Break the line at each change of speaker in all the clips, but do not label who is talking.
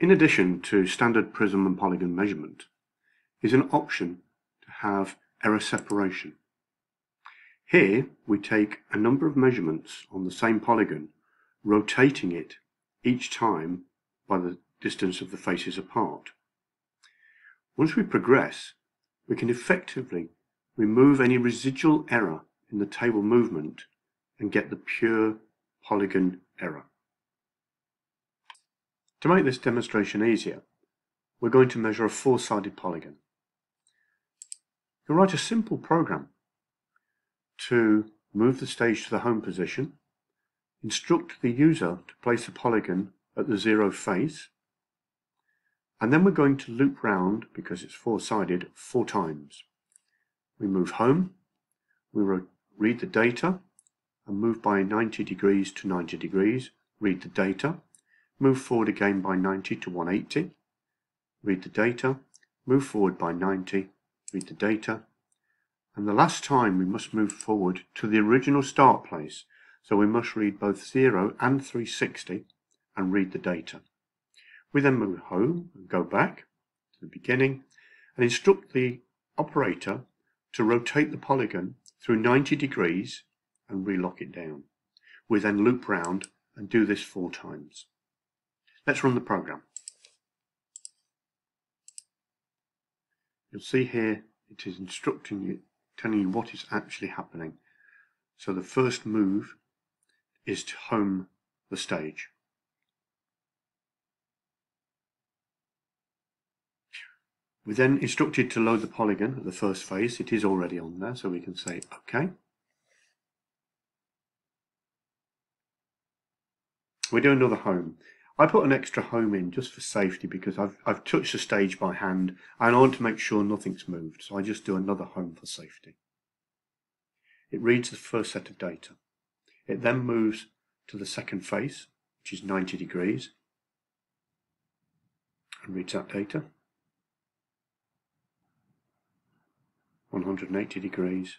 In addition to standard prism and polygon measurement, is an option to have error separation. Here we take a number of measurements on the same polygon, rotating it each time by the distance of the faces apart. Once we progress, we can effectively remove any residual error in the table movement and get the pure polygon error. To make this demonstration easier, we're going to measure a four-sided polygon. You'll write a simple program to move the stage to the home position, instruct the user to place the polygon at the 0 face, and then we're going to loop round, because it's four-sided, 4 times. We move home, we read the data, and move by 90 degrees to 90 degrees, read the data, move forward again by 90 to 180, read the data, move forward by 90, read the data, and the last time we must move forward to the original start place, so we must read both 0 and 360 and read the data. We then move home and go back to the beginning and instruct the operator to rotate the polygon through 90 degrees and relock it down. We then loop round and do this 4 times. Let's run the program. You'll see here it is instructing you, telling you what is actually happening. So the first move is to home the stage. We then instructed to load the polygon at the first face. It is already on there, so we can say OK. We do another home. I put an extra home in just for safety because I've touched the stage by hand and I want to make sure nothing's moved, so I just do another home for safety. It reads the first set of data. It then moves to the second face, which is 90 degrees, and reads that data. 180 degrees,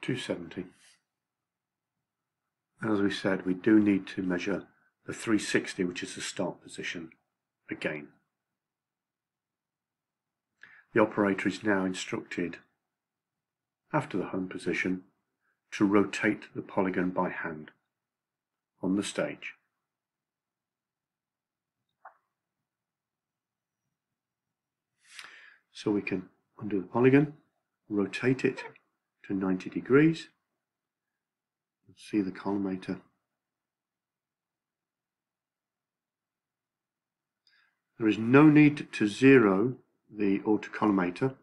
270. As we said, we do need to measure the 360, which is the start position, again. The operator is now instructed, after the home position, to rotate the polygon by hand on the stage. So we can undo the polygon, rotate it to 90 degrees. See the collimator. There is no need to zero the autocollimator,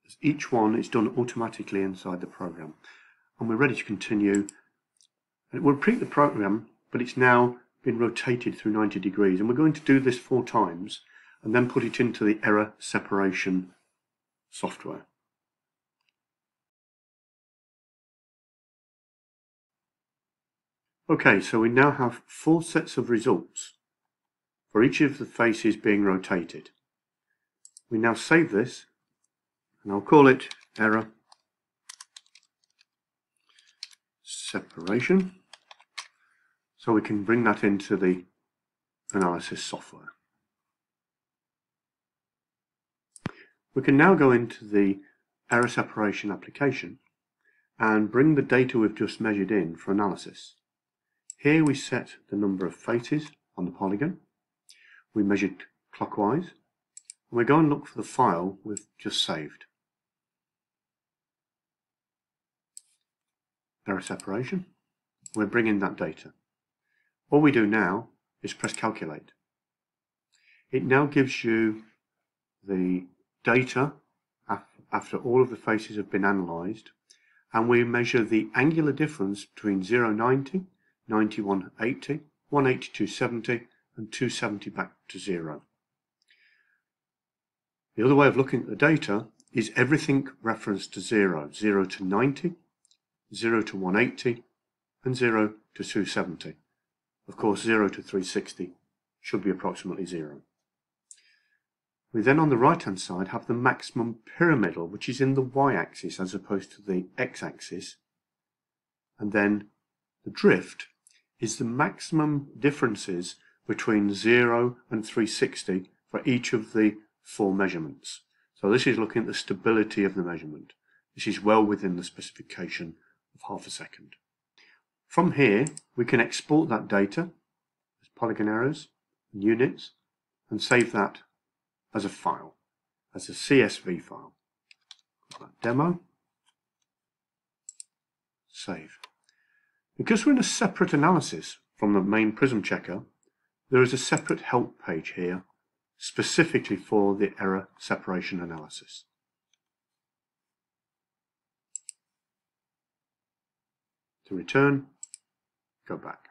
as each one is done automatically inside the program. And we're ready to continue. And it will repeat the program, but it's now been rotated through 90 degrees. And we're going to do this 4 times and then put it into the error separation software. Okay, so we now have 4 sets of results for each of the faces being rotated. We now save this, and I'll call it error separation, so we can bring that into the analysis software. We can now go into the error separation application and bring the data we've just measured in for analysis. Here we set the number of faces on the polygon. We measured clockwise, and we go and look for the file we've just saved. Error separation. We're bringing that data. All we do now is press calculate. It now gives you the data after all of the faces have been analysed, and we measure the angular difference between 090, 90, 180, 180, 270, and 270 back to 0. The other way of looking at the data is everything referenced to 0, 0 to 90, 0 to 180, and 0 to 270. Of course, 0 to 360 should be approximately 0. We then on the right hand side have the maximum pyramidal, which is in the y-axis as opposed to the x-axis, and then the drift is the maximum differences between 0 and 360 for each of the 4 measurements. So this is looking at the stability of the measurement. This is well within the specification of half a second. From here, we can export that data as polygon errors and units and save that as a file, as a CSV file. Demo, save. Because we're in a separate analysis from the main Prism checker, there is a separate help page here specifically for the error separation analysis. To return, go back.